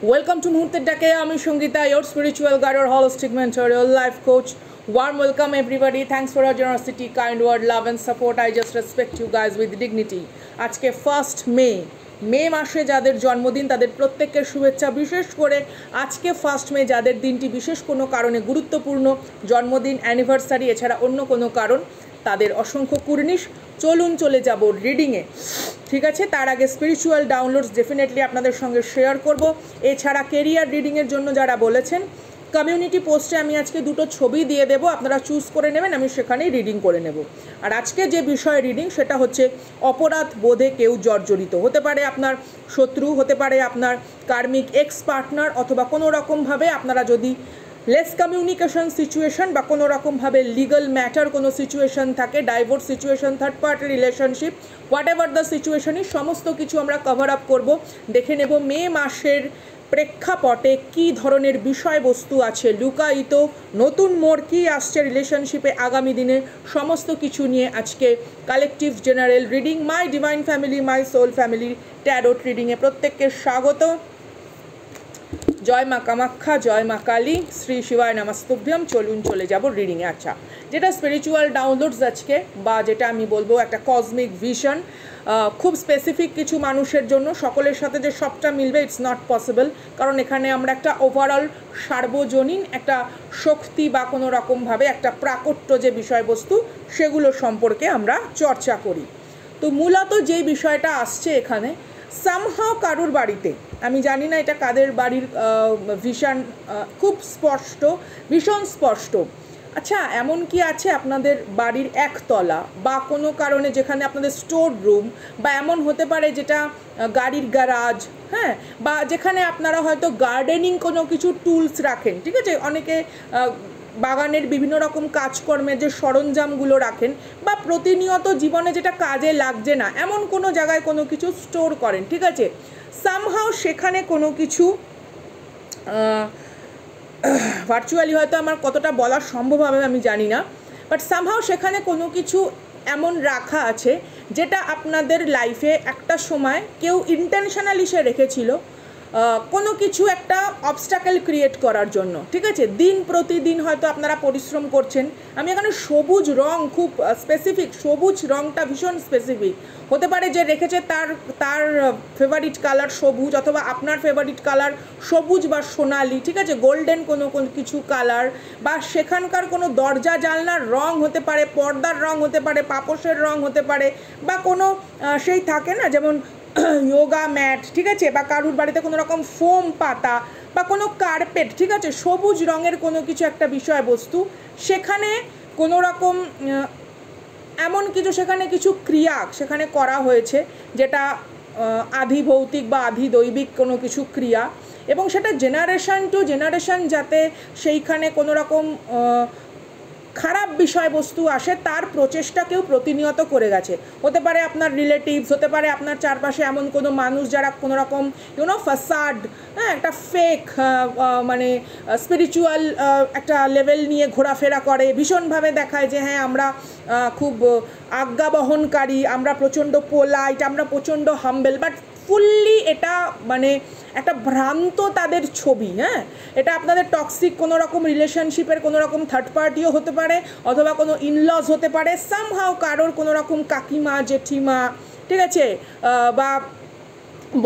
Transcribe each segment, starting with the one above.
Welcome to Muhurter Dake. I'm Shangita, your spiritual guide, your holistic mentor, your life coach. Warm welcome everybody. Thanks for your generosity, kind word, love and support. I just respect you guys with dignity. আজকে 1st মে মাসে যাদের জন্মদিন তাদের প্রত্যেককে শুভেচ্ছা। বিশেষ করে আজকে 1st মে যাদের দিনটি বিশেষ কোনো কারণে গুরুত্বপূর্ণ, জন্মদিন, অ্যানিভার্সারি এছাড়া অন্য কোনো কারণ, তাদের অসংখ্য কুর্নিশ। চলুন চলে যাব রিডিংয়ে, ঠিক আছে? তার আগে স্পিরিচুয়াল ডাউনলোডস ডেফিনেটলি আপনাদের সঙ্গে শেয়ার করব। এছাড়া কেরিয়ার রিডিংয়ের জন্য যারা বলেছেন, কমিউনিটি পোস্টে আমি আজকে দুটো ছবি দিয়ে দেবো, আপনারা চুজ করে নেবেন, আমি সেখানেই রিডিং করে নেব। আর আজকে যে বিষয়ে রিডিং সেটা হচ্ছে অপরাধ বোধে কেউ জর্জরিত হতে পারে, আপনার শত্রু হতে পারে, আপনার কার্মিক এক্স পার্টনার, অথবা কোনো রকমভাবে আপনারা যদি লেস কমিউনিকেশন সিচুয়েশন বা কোনো রকমভাবে লিগাল ম্যাটার কোনো সিচুয়েশন থাকে, divorce situation, third party relationship, whatever the সিচুয়েশনই, সমস্ত কিছু আমরা কভার আপ করব। দেখে নেব মে মাসের প্রেক্ষাপটে কী ধরনের বিষয়বস্তু আছে লুকায়িত, নতুন মোড় কী আসছে রিলেশনশিপে আগামী দিনে, সমস্ত কিছু নিয়ে আজকে collective general reading. My divine family, my soul family tarot রিডিংয়ে প্রত্যেককে স্বাগত। জয় মা কামাখ্যা, জয় মা কালী, শ্রী শিবায় নমস্তুভ্যম। চলুন চলে যাব রিডিংয়ে। আচ্ছা, যেটা স্পিরিচুয়াল ডাউনলোডস আজকে, বা যেটা আমি বলবো একটা কসমিক ভিশন, খুব স্পেসিফিক কিছু মানুষের জন্য, সকলের সাথে যে সবটা মিলবে ইটস নট পসিবল, কারণ এখানে আমরা একটা ওভারঅল সার্বজনীন একটা শক্তি বা কোনো রকমভাবে একটা প্রাকট্য যে বিষয়বস্তু সেগুলো সম্পর্কে আমরা চর্চা করি। তো মূলত যেই বিষয়টা আসছে এখানে, সামহাও কারুর বাড়িতে, আমি জানি না এটা কাদের বাড়ির ভিশন, খুব স্পষ্ট, ভীষণ স্পষ্ট। আচ্ছা, এমন কি আছে আপনাদের বাড়ির একতলা বা কোনো কারণে যেখানে আপনাদের স্টোর রুম, বা এমন হতে পারে যেটা গাড়ির গ্যারাজ, হ্যাঁ, বা যেখানে আপনারা হয়তো গার্ডেনিং কোনো কিছু টুলস রাখেন, ঠিক আছে? অনেকে বাগানের বিভিন্ন রকম কাজকর্মের যে সরঞ্জামগুলো রাখেন, বা প্রতিনিয়ত জীবনে যেটা কাজে লাগছে না এমন কোনো জায়গায় কোনো কিছু স্টোর করেন, ঠিক আছে? সামহাও সেখানে কোনো কিছু, ভার্চুয়ালি হয়তো আমার কতটা বলা সম্ভব হবে আমি জানি না, বাট সামহাও সেখানে কোনো কিছু এমন রাখা আছে যেটা আপনাদের লাইফে একটা সময় কেউ ইন্টেনশনালি সে রেখেছিল কোনো কিছু একটা অবস্টাকেল ক্রিয়েট করার জন্য, ঠিক আছে? দিন প্রতিদিন হয়তো আপনারা পরিশ্রম করছেন। আমি এখানে সবুজ রং, খুব স্পেসিফিক, সবুজ রংটা ভীষণ স্পেসিফিক হতে পারে, যে রেখেছে তার ফেভারিট কালার সবুজ, অথবা আপনার ফেভারিট কালার সবুজ বা সোনালি, ঠিক আছে? গোল্ডেন কোনো কিছু কালার, বা সেখানকার কোনো দরজা জানলার রং হতে পারে, পর্দার রং হতে পারে, পাপোশের রং হতে পারে, বা কোনো সেই থাকে না যেমন যোগা ম্যাট, ঠিক আছে? বা কারুর বাড়িতে কোনো রকম ফোম পাতা বা কোনো কার্পেট, ঠিক আছে? সবুজ রঙের কোনো কিছু একটা বিষয়বস্তু, সেখানে কোনো রকম এমন কিছু, সেখানে কিছু ক্রিয়া সেখানে করা হয়েছে যেটা আধি ভৌতিক বা আধি দৈবিক কোনো কিছু ক্রিয়া, এবং সেটা জেনারেশন টু জেনারেশন যাতে সেইখানে কোনো রকম খারাপ বিষয়বস্তু আসে তার প্রচেষ্টা কেউ প্রতিনিয়ত করে গেছে। হতে পারে আপনার রিলেটিভস, হতে পারে আপনার চারপাশে এমন কোনো মানুষ যারা কোনো রকম ফাসাড, হ্যাঁ, একটা ফেক মানে স্পিরিচুয়াল একটা লেভেল নিয়ে ঘোরাফেরা করে, ভীষণভাবে দেখায় যে হ্যাঁ আমরা খুব আজ্ঞাবহনকারী, আমরা প্রচণ্ড পোলাইট, আমরা প্রচণ্ড হাম্বেল, বাট ফুললি এটা মানে একটা ভ্রান্ত তাদের ছবি। হ্যাঁ, এটা আপনাদের টক্সিক কোনো রকম রিলেশনশিপের কোনো রকম থার্ড পার্টিও হতে পারে, অথবা কোনো ইনলস হতে পারে, সামহাও কারোর কোনো রকম কাকিমা, জেঠিমা, ঠিক আছে, বা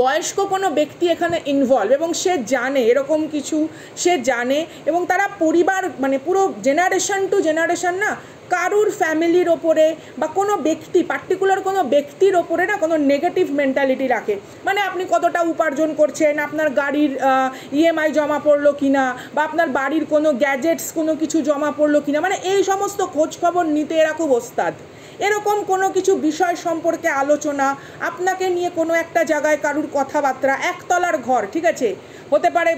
বয়স্ক কোনো ব্যক্তি এখানে ইনভলভ, এবং সে জানে এরকম কিছু, সে জানে, এবং তারা পরিবার মানে পুরো জেনারেশন টু জেনারেশন না কারুর ফ্যামিলির ওপরে বা কোনো ব্যক্তি, পার্টিকুলার কোনো ব্যক্তির ওপরে না কোনো নেগেটিভ মেন্টালিটি রাখে। মানে আপনি কতটা উপার্জন করছেন, আপনার গাড়ির ইএমআই জমা পড়লো কিনা, বা আপনার বাড়ির কোনো গ্যাজেটস কোনো কিছু জমা পড়লো কিনা, মানে এই সমস্ত খোঁজখবর নিতে এরা খুব ওস্তাদ। এরকম কোনো কিছু বিষয় সম্পর্কে আলোচনা, আপনাকে নিয়ে কোনো একটা জায়গায় কারুর কথাবার্তা, একতলার ঘর, ঠিক আছে, হতে পারে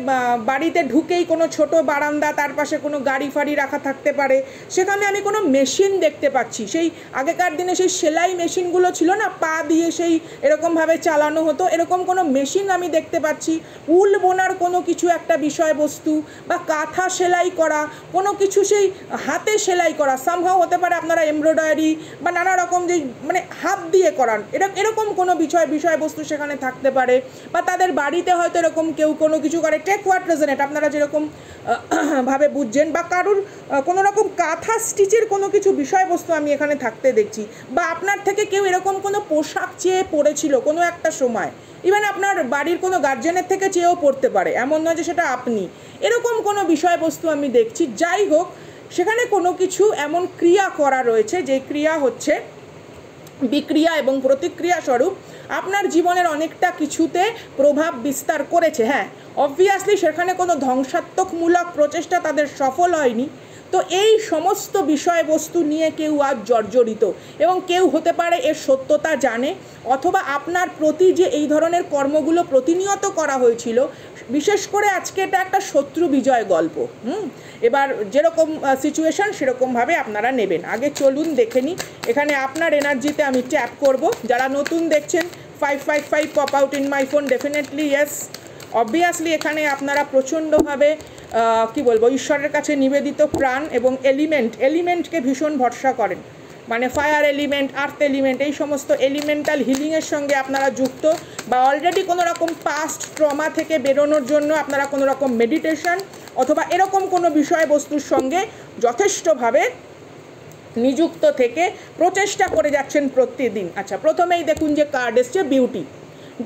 বাড়িতে ঢুকেই কোনো ছোট বারান্দা, তার পাশে কোনো গাড়ি ফাড়ি রাখা থাকতে পারে, সেখানে আমি কোনো মেশিন দেখতে পাচ্ছি, সেই আগেকার দিনে সেই সেলাই মেশিনগুলো ছিল না, পা দিয়ে সেই এরকমভাবে চালানো হতো, এরকম কোনো মেশিন আমি দেখতে পাচ্ছি, উল বোনার কোনো কিছু একটা বিষয়বস্তু, বা কাঁথা সেলাই করা কোনো কিছু, সেই হাতে সেলাই করা, সামহাও হতে পারে আপনারা এমব্রয়ডারি বা নানা রকম যে মানে হাত দিয়ে করান, এরকম কোনো বিষয়বস্তু সেখানে থাকতে পারে, বা তাদের বাড়িতে হয়তো এরকম কেউ কোনো কিছু করে, টেক হোয়াট রেজনেট আপনারা যেরকম ভাবে বুঝছেন, বা কারুর কোনো রকম কাঁথা স্টিচের কোনো কিছু বিষয়বস্তু আমি এখানে থাকতে দেখছি, বা আপনার থেকে কেউ এরকম কোনো পোশাক চেয়ে পড়েছিল কোনো একটা সময়, ইভেন আপনার বাড়ির কোনো গার্জেনের থেকে চেয়েও পড়তে পারে, এমন নয় যে সেটা আপনি, এরকম কোনো বিষয়বস্তু আমি দেখছি। যাই হোক, সেখানে কোনো কিছু এমন ক্রিয়া করা রয়েছে যে ক্রিয়া হচ্ছে বিক্রিয়া এবং প্রতিক্রিয়া স্বরূপ আপনার জীবনের অনেকটা কিছুতে প্রভাব বিস্তার করেছে। হ্যাঁ, অবভিয়াসলি সেখানে কোনো ধ্বংসাত্মকমূলক প্রচেষ্টা তাদের সফল হয়নি। তো এই সমস্ত বিষয়বস্তু নিয়ে কেউ আজ জর্জরিত, এবং কেউ হতে পারে এর সত্যতা জানে, অথবা আপনার প্রতি যে এই ধরনের কর্মগুলো প্রতিনিয়ত করা হয়েছিল, বিশেষ করে আজকে এটা একটা শত্রু বিজয় গল্প। এবার যেরকম সিচুয়েশান সেরকমভাবে আপনারা নেবেন। আগে চলুন দেখে নিই, এখানে আপনার এনার্জিতে আমি ট্যাপ করব। যারা নতুন দেখছেন, 555 pop out in my phone, definitely yes. Obviously এখানে আপনারা প্রচণ্ডভাবে কি বলবো, ঈশ্বরের কাছে নিবেদিত প্রাণ এবং এলিমেন্টকে ভীষণ ভরসা করেন, মানে ফায়ার এলিমেন্ট, আর্থ এলিমেন্ট, এই সমস্ত এলিমেন্টাল হিলিংয়ের সঙ্গে আপনারা যুক্ত, বা অলরেডি কোনো রকম পাস্ট ট্রমা থেকে বেরোনোর জন্য আপনারা কোনো রকম মেডিটেশন অথবা এরকম কোনো বিষয়বস্তুর সঙ্গে যথেষ্টভাবে নিযুক্ত থেকে প্রচেষ্টা করে যাচ্ছেন প্রতিদিন। আচ্ছা, প্রথমেই দেখুন যে কার্ড এসছে beauty.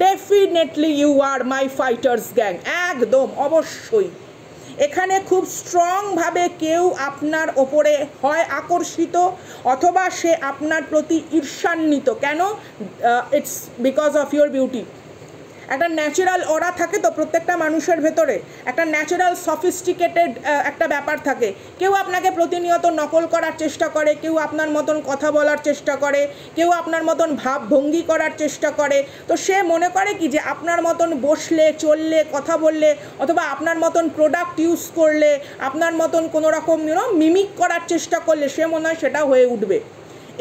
Definitely you are my fighters gang, একদম অবশ্যই। এখানে খুব স্ট্রংভাবে কেউ আপনার ওপরে হয় আকর্ষিত, অথবা সে আপনার প্রতি ঈর্ষান্বিত। কেন? It's because of your beauty. একটা ন্যাচারাল অরা থাকে তো প্রত্যেকটা মানুষের ভেতরে, একটা ন্যাচারাল সফিস্টিকেটেড একটা ব্যাপার থাকে। কেউ আপনাকে প্রতিনিয়ত নকল করার চেষ্টা করে, কেউ আপনার মতন কথা বলার চেষ্টা করে, কেউ আপনার মতন ভাবভঙ্গি করার চেষ্টা করে। তো সে মনে করে কি যে আপনার মতন বসলে, চললে, কথা বললে, অথবা আপনার মতন প্রোডাক্ট ইউজ করলে, আপনার মতন কোনো রকম মিমিক করার চেষ্টা করলে সে মনে হয় সেটা হয়ে উঠবে।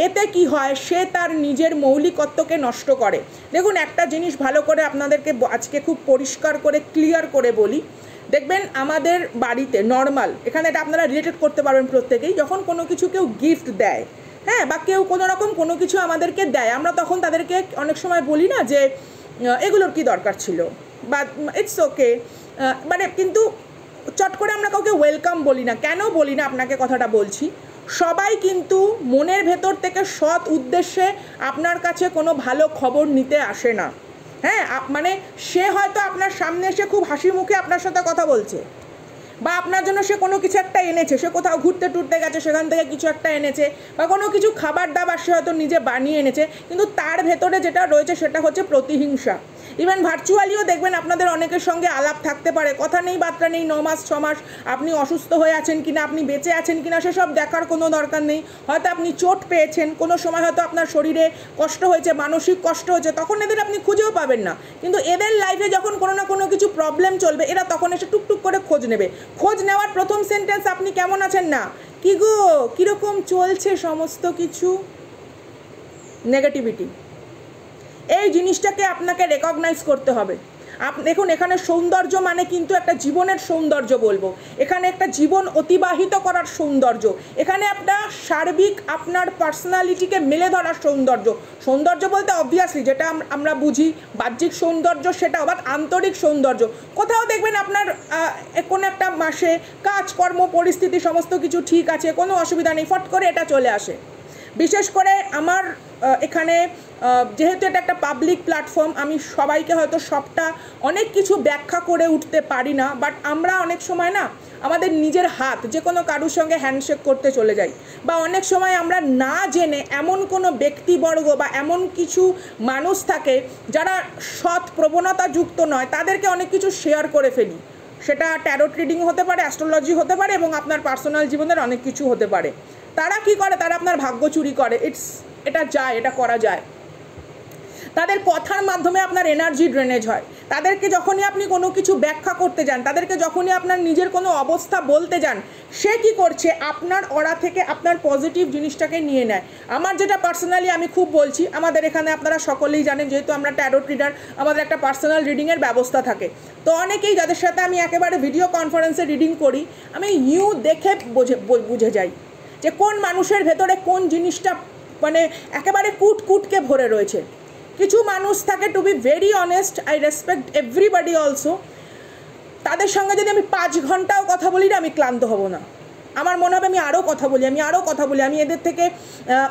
এতে কি হয়, সে তার নিজের মৌলিকত্বকে নষ্ট করে। দেখুন, একটা জিনিস ভালো করে আপনাদেরকে আজকে খুব পরিষ্কার করে ক্লিয়ার করে বলি। দেখবেন আমাদের বাড়িতে নর্মাল, এখানে এটা আপনারা রিলেটেড করতে পারবেন প্রত্যেকেই, যখন কোনো কিছু কেউ গিফট দেয়, হ্যাঁ, বা কেউ কোনো রকম কোনো কিছু আমাদেরকে দেয়, আমরা তখন তাদেরকে অনেক সময় বলি না যে এগুলোর কি দরকার ছিল, বা ইটস ওকে, মানে কিন্তু চট করে আমরা কাউকে ওয়েলকাম বলি না। কেন বলি না আপনাকে কথাটা বলছি, সবাই কিন্তু মনের ভেতর থেকে সৎ উদ্দেশ্যে আপনার কাছে কোনো ভালো খবর নিতে আসে না। হ্যাঁ, মানে সে হয়তো আপনার সামনে এসে খুব হাসি মুখে আপনার সাথে কথা বলছে, বা আপনার জন্য সে কোনো কিছু একটা এনেছে, সে কোথাও ঘুরতে টুরতে গেছে সেখান থেকে কিছু একটা এনেছে, বা কোনো কিছু খাবার দাবার সে হয়তো নিজে বানিয়ে এনেছে, কিন্তু তার ভেতরে যেটা রয়েছে সেটা হচ্ছে প্রতিহিংসা। ইভেন ভার্চুয়ালিও দেখবেন আপনাদের অনেকের সঙ্গে আলাপ থাকতে পারে, কথা নেই বার্তা নেই, 9 মাস 6 মাস আপনি অসুস্থ হয়ে আছেন কিনা, আপনি বেঁচে আছেন কিনা সেসব দেখার কোনো দরকার নেই। হয়তো আপনি চোট পেয়েছেন, কোনো সময় হয়তো আপনার শরীরে কষ্ট হয়েছে, মানসিক কষ্ট হয়েছে, তখন এদের আপনি খুঁজেও পাবেন না। কিন্তু এদের লাইফে যখন কোনো না কোনো কিছু প্রবলেম চলবে, এরা তখন এসে টুকটুক করে খোঁজ নেবে। খোঁজ নেওয়ার প্রথম সেন্টেন্স, আপনি কেমন আছেন না, কি গো, কীরকম চলছে সমস্ত কিছু, নেগেটিভিটি। এই জিনিসটাকে আপনাকে রেকগনাইজ করতে হবে। দেখুন, এখানে সৌন্দর্য মানে কিন্তু একটা জীবনের সৌন্দর্য বলবো, এখানে একটা জীবন অতিবাহিত করার সৌন্দর্য, এখানে একটা সার্বিক আপনার পার্সোনালিটিকে মেলে ধরার সৌন্দর্য। সৌন্দর্য বলতে অবভিয়াসলি যেটা আমরা বুঝি বাহ্যিক সৌন্দর্য, সেটাও, বাট আন্তরিক সৌন্দর্য। কোথাও দেখবেন আপনার কোনো একটা মাসে কাজকর্ম পরিস্থিতি সমস্ত কিছু ঠিক আছে, কোনো অসুবিধা নেই, ফট করে এটা চলে আসে। বিশেষ করে আমার এখানে যেহেতু এটা একটা পাবলিক প্ল্যাটফর্ম, আমি সবাইকে হয়তো সবটা অনেক কিছু ব্যাখ্যা করে উঠতে পারি না, বাট আমরা অনেক সময় না আমাদের নিজের হাত যে কোনো কারুর সঙ্গে হ্যান্ডশেক করতে চলে যাই, বা অনেক সময় আমরা না জেনে এমন কোনো ব্যক্তিবর্গ বা এমন কিছু মানুষ থাকে যারা সৎ প্রবণতাযুক্ত নয়, তাদেরকে অনেক কিছু শেয়ার করে ফেলি। সেটা ট্যারোট রিডিং হতে পারে, অ্যাস্ট্রোলজি হতে পারে, এবং আপনার পার্সোনাল জীবনের অনেক কিছু হতে পারে। তারা কি করে, তারা আপনার ভাগ্য চুরি করে। এটা যায়, এটা করা যায়। তাদের কথার মাধ্যমে আপনার এনার্জি ড্রেনেজ হয়। তাদেরকে যখনই আপনি কোনো কিছু ব্যাখ্যা করতে যান, তাদেরকে যখনই আপনার নিজের কোনো অবস্থা বলতে যান, সে কি করছে, আপনার অরা থেকে আপনার পজিটিভ জিনিসটাকে নিয়ে নেয়। আমার যেটা পার্সোনালি আমি খুব বলছি, আমাদের এখানে আপনারা সকলেই জানেন, যেহেতু আমরা ট্যারোট রিডার, আমাদের একটা পার্সোনাল রিডিংয়ের ব্যবস্থা থাকে। তো অনেকেই যাদের সাথে আমি একেবারে ভিডিও কনফারেন্সে রিডিং করি, আমি দেখে বুঝে যাই যে কোন মানুষের ভেতরে কোন জিনিসটা মানে একেবারে কুটকে ভরে রয়েছে। কিছু মানুষ থাকে, to be very honest, I respect everybody also, তাদের সঙ্গে যদি আমি 5 ঘন্টাও কথা বলি না, আমি ক্লান্ত হব না। আমার মনে হবে আমি আরও কথা বলি, আমি এদের থেকে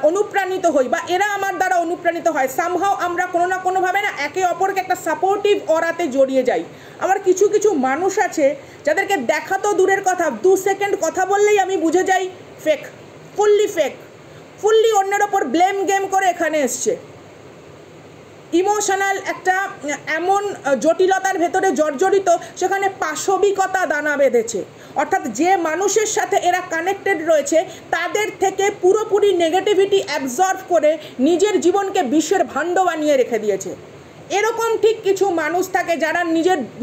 অনুপ্রাণিত হই বা এরা আমার দ্বারা অনুপ্রাণিত হয়। সামহাও আমরা কোনো না কোনোভাবে না একে অপরকে একটা সাপোর্টিভ অরাতে জড়িয়ে যাই। আমার কিছু কিছু মানুষ আছে যাদেরকে দেখা তো দূরের কথা, 2 সেকেন্ড কথা বললেই আমি বুঝে যাই ফেক, ফুললি অন্যের ওপর ব্লেম গেম করে এখানে এসছে। ইমোশনাল একটা এমন জটিলতার ভেতরে জর্জরিত, সেখানে পাশবিকতা দানা বেঁধেছে। অর্থাৎ যে মানুষের সাথে এরা কানেক্টেড রয়েছে তাদের থেকে পুরোপুরি নেগেটিভিটি অ্যাবজর্ব করে নিজের জীবনকে বিশ্বের ভাণ্ড বানিয়ে রেখে দিয়েছে। এরকম ঠিক কিছু মানুষ থাকে যারা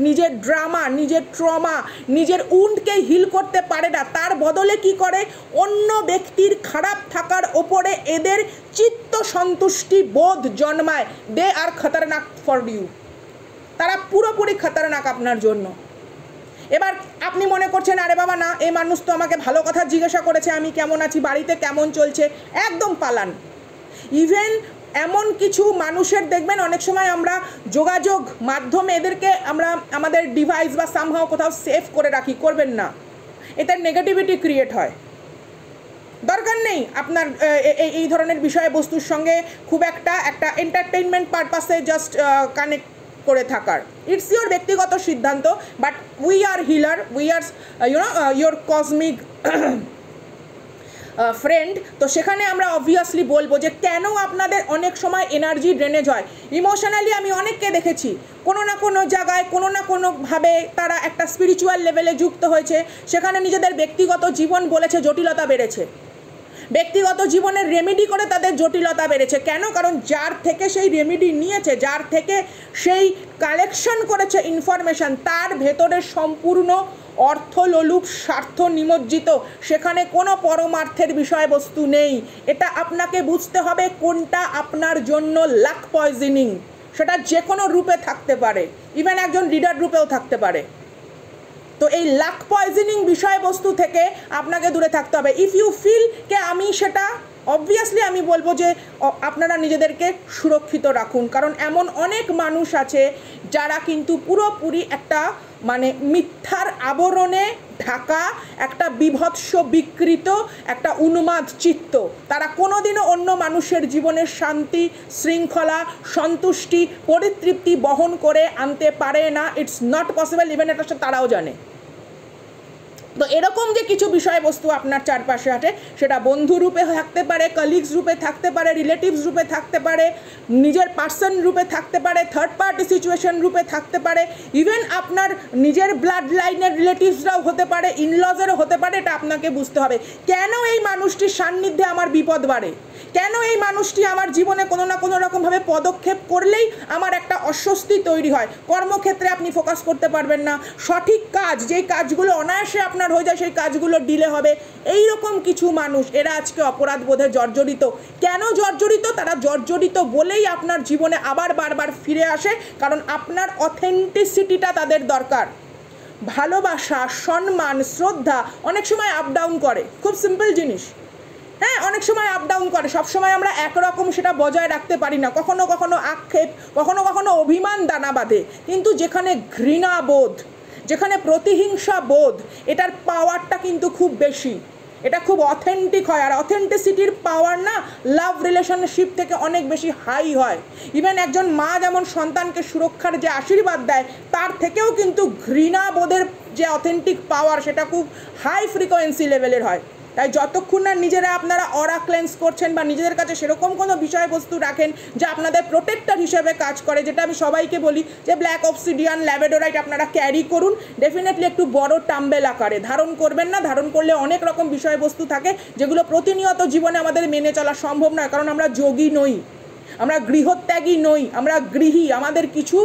নিজের ড্রামা, নিজের ট্রমা, নিজের উন্ডকে হিল করতে পারে না, তার বদলে কি করে অন্য ব্যক্তির খারাপ থাকার ওপরে এদের চিত্ত সন্তুষ্টি বোধ জন্মায়। দে আর খতরনাক ফর ইউ, তারা পুরোপুরি খতরনাক আপনার জন্য। এবার আপনি মনে করছেন আরে বাবা না, এই মানুষ তো আমাকে ভালো কথা জিজ্ঞাসা করেছে, আমি কেমন আছি, বাড়িতে কেমন চলছে, একদম পালান। ইভেন এমন কিছু মানুষের দেখবেন অনেক সময় আমরা যোগাযোগ মাধ্যমে এদেরকে আমরা আমাদের ডিভাইস বা সামহাও কোথাও সেভ করে রাখি, করবেন না, এতে নেগেটিভিটি ক্রিয়েট হয়। দরকার নেই আপনার এই ধরনের বিষয়বস্তুর সঙ্গে খুব একটা এন্টারটেইনমেন্ট পারপাসে জাস্ট কানেক্ট করে থাকার। ইটস ইয়োর ব্যক্তিগত সিদ্ধান্ত, but we are healer, we are your cosmic friend. তো সেখানে আমরা অবভিয়াসলি বলবো যে কেন আপনাদের অনেক সময় এনার্জি ড্রেনেজ হয়। ইমোশনালি আমি অনেককে দেখেছি কোনো না কোনো জায়গায় কোনো না কোনোভাবে তারা একটা স্পিরিচুয়াল লেভেলে যুক্ত হয়েছে, সেখানে নিজেদের ব্যক্তিগত জীবন বলেছে জটিলতা বেড়েছে, ব্যক্তিগত জীবনের রেমেডি করে তাদের জটিলতা বেড়েছে। কেন? কারণ যার থেকে সেই রেমেডি নিয়েছে, যার থেকে সেই কালেকশন করেছে ইনফরমেশান, তার ভেতরে সম্পূর্ণ অর্থলোলুপ, স্বার্থ নিমজ্জিত, সেখানে কোনো পরমার্থের বিষয়বস্তু নেই। এটা আপনাকে বুঝতে হবে কোনটা আপনার জন্য লাক পয়জনিং। সেটা যে কোনো রূপে থাকতে পারে, ইভেন একজন রিডার রূপেও থাকতে পারে। তো এই লাক পয়জনিং বিষয়বস্তু থেকে আপনাকে দূরে থাকতে হবে। ইফ ইউ ফিল কে আমি সেটা, অবভিয়াসলি আমি বলবো যে আপনারা নিজেদেরকে সুরক্ষিত রাখুন, কারণ এমন অনেক মানুষ আছে যারা কিন্তু পুরোপুরি একটা মানে মিথ্যার আবরণে ঢাকা, একটা বিভৎস বিকৃত একটা উন্মাদ চিত্ত। তারা কোনোদিনও অন্য মানুষের জীবনের শান্তি, শৃঙ্খলা, সন্তুষ্টি, পরিতৃপ্তি বহন করে আনতে পারে না। ইটস নট পসিবল, ইভেন এটা তারাও জানে। তো এরকম যে কিছু বিষয়বস্তু আপনার চারপাশে আছে, সেটা বন্ধু রূপে থাকতে পারে, কলিগস রূপে থাকতে পারে, রিলেটিভস রূপে থাকতে পারে, নিজের পার্সন রূপে থাকতে পারে, থার্ড পার্টি সিচুয়েশন রূপে থাকতে পারে, ইভেন আপনার নিজের ব্লাড লাইনের রিলেটিভসরাও হতে পারে, ইনলজেরও হতে পারে। এটা আপনাকে বুঝতে হবে কেন এই মানুষটির সান্নিধ্যে আমার বিপদ বাড়ে, কেন এই মানুষটি আমার জীবনে কোনো না কোনো রকমভাবে পদক্ষেপ করলেই আমার একটা অস্বস্তি তৈরি হয়। কর্মক্ষেত্রে আপনি ফোকাস করতে পারবেন না, সঠিক কাজ, যেই কাজগুলো অনায়াসে আপনার হয়ে যায় সেই কাজগুলো ডিলে হবে। এই রকম কিছু মানুষ, এরা আজকে অপরাধ বোধে জর্জরিত। কেন জর্জরিত? তারা জর্জরিত বলেই আপনার জীবনে আবার বারবার ফিরে আসে, কারণ আপনার অথেন্টিসিটিটা তাদের দরকার। ভালোবাসা, সম্মান, শ্রদ্ধা অনেক সময় আপ ডাউন করে, খুব সিম্পল জিনিস। হ্যাঁ, অনেক সময় আপ ডাউন করে, সবসময় আমরা একরকম সেটা বজায় রাখতে পারি না। কখনো কখনো আক্ষেপ, কখনো কখনো অভিমান দানা বাঁধে। কিন্তু যেখানে ঘৃণা বোধ, যেখানে প্রতিহিংসা বোধ, এটার পাওয়ারটা কিন্তু খুব বেশি, এটা খুব অথেন্টিক হয়। আর অথেন্টিসিটির পাওয়ার না লাভ রিলেশনশিপ থেকে অনেক বেশি হাই হয়। ইভেন একজন মা যেমন সন্তানকে সুরক্ষার যে আশীর্বাদ দেয়, তার থেকেও কিন্তু ঘৃণা বোধের যে অথেন্টিক পাওয়ার, সেটা খুব হাই ফ্রিকোয়েন্সি লেভেলের হয়। তাই যতক্ষণ না নিজেরা আপনারা অরা ক্লেন্স করছেন বা নিজেদের কাছে সেরকম কোনো বিষয়বস্তু রাখেন যা আপনাদের প্রোটেক্টর হিসেবে কাজ করে, যেটা আমি সবাইকে বলি যে ব্ল্যাক অবসিডিয়ান, ল্যাভেডোরাইট আপনারা ক্যারি করুন, ডেফিনেটলি একটু বড় টাম্বেল আকারে ধারণ করবেন না। ধারণ করলে অনেক রকম বিষয়বস্তু থাকে যেগুলো প্রতিনিয়ত জীবনে আমাদের মেনে চলা সম্ভব নয়, কারণ আমরা যোগী নই, আমরা গৃহত্যাগী নই, আমরা গৃহী। আমাদের কিছু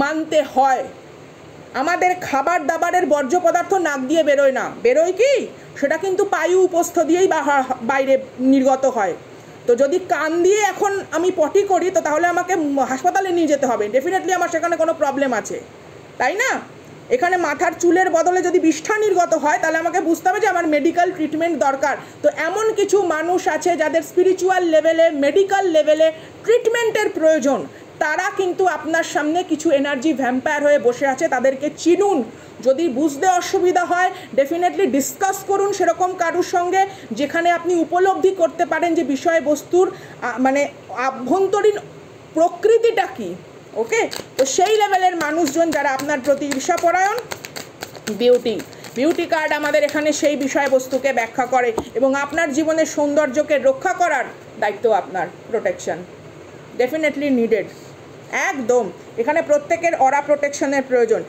মানতে হয়। আমাদের খাবার দাবারের বর্জ্য পদার্থ নাক দিয়ে বেরোয় না, বেরোয় কি সেটা কিন্তু পায়ু উপস্থ দিয়েই বাইরে নির্গত হয়। তো যদি কান দিয়ে এখন আমি পটি করি, তো তাহলে আমাকে হাসপাতালে নিয়ে যেতে হবে, ডেফিনেটলি আমার সেখানে কোনো প্রবলেম আছে, তাই না? এখানে মাথার চুলের বদলে যদি বিষ্ঠা নির্গত হয়, তাহলে আমাকে বুঝতে হবে যে আমার মেডিকেল ট্রিটমেন্ট দরকার। তো এমন কিছু মানুষ আছে যাদের স্পিরিচুয়াল লেভেলে, মেডিকেল লেভেলে ট্রিটমেন্টের প্রয়োজন। তারা কিন্তু আপনার সামনে কিছু এনার্জি ভ্যাম্পায়ার হয়ে বসে আছে, তাদেরকে চিনুন। যদি বুঝতে অসুবিধা হয় ডেফিনেটলি ডিসকাস করুন সেরকম কারুর সঙ্গে, যেখানে আপনি উপলব্ধি করতে পারেন যে বিষয়বস্তুর মানে আভ্যন্তরীণ প্রকৃতিটা কী। ওকে, তো সেই লেভেলের মানুষজন যারা আপনার প্রতি ঈর্ষাপরায়ণ, বিউটি কার্ড আমাদের এখানে সেই বিষয়বস্তুকে ব্যাখ্যা করে এবং আপনার জীবনের সৌন্দর্যকে রক্ষা করার দায়িত্ব আপনার। প্রোটেকশন ডেফিনেটলি নিডেড, একদম। এখানে প্রত্যেকের অরা প্রোটেকশনের প্রয়োজন।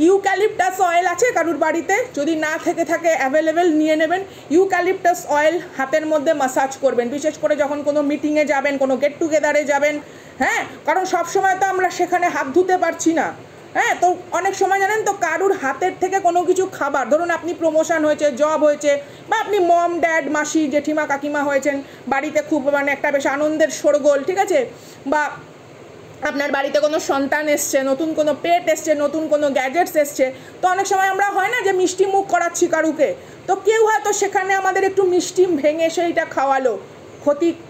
ইউক্যালিপটাস অয়েল আছে কারুর বাড়িতে? যদি না থেকে থাকে অ্যাভেলেবেল নিয়ে নেবেন। ইউক্যালিপটাস অয়েল হাতের মধ্যে মাসাজ করবেন, বিশেষ করে যখন কোনো মিটিংয়ে যাবেন, কোনো গেট টুগেদারে যাবেন। হ্যাঁ, কারণ সবসময় তো আমরা সেখানে হাত ধুতে পারছি না। হ্যাঁ, তো অনেক সময় জানেন তো কারুর হাতের থেকে কোনো কিছু খাবার, ধরুন আপনি প্রমোশন হয়েছে, জব হয়েছে, বা আপনি মম ড্যাড মাসি জেঠিমা কাকিমা হয়েছেন, বাড়িতে খুব মানে একটা বেশ আনন্দের শোরগোল, ঠিক আছে, বা আপনার বাড়িতে কোনো সন্তান এসছে, নতুন কোনো পেট এসছে, নতুন কোনো গ্যাজেটস এসছে, তো অনেক সময় আমরা হয় না যে মিষ্টি মুখ করাচ্ছি কারুকে, তো কেউ হয়তো সেখানে আমাদের একটু মিষ্টি ভেঙে সেইটা খাওয়ালো,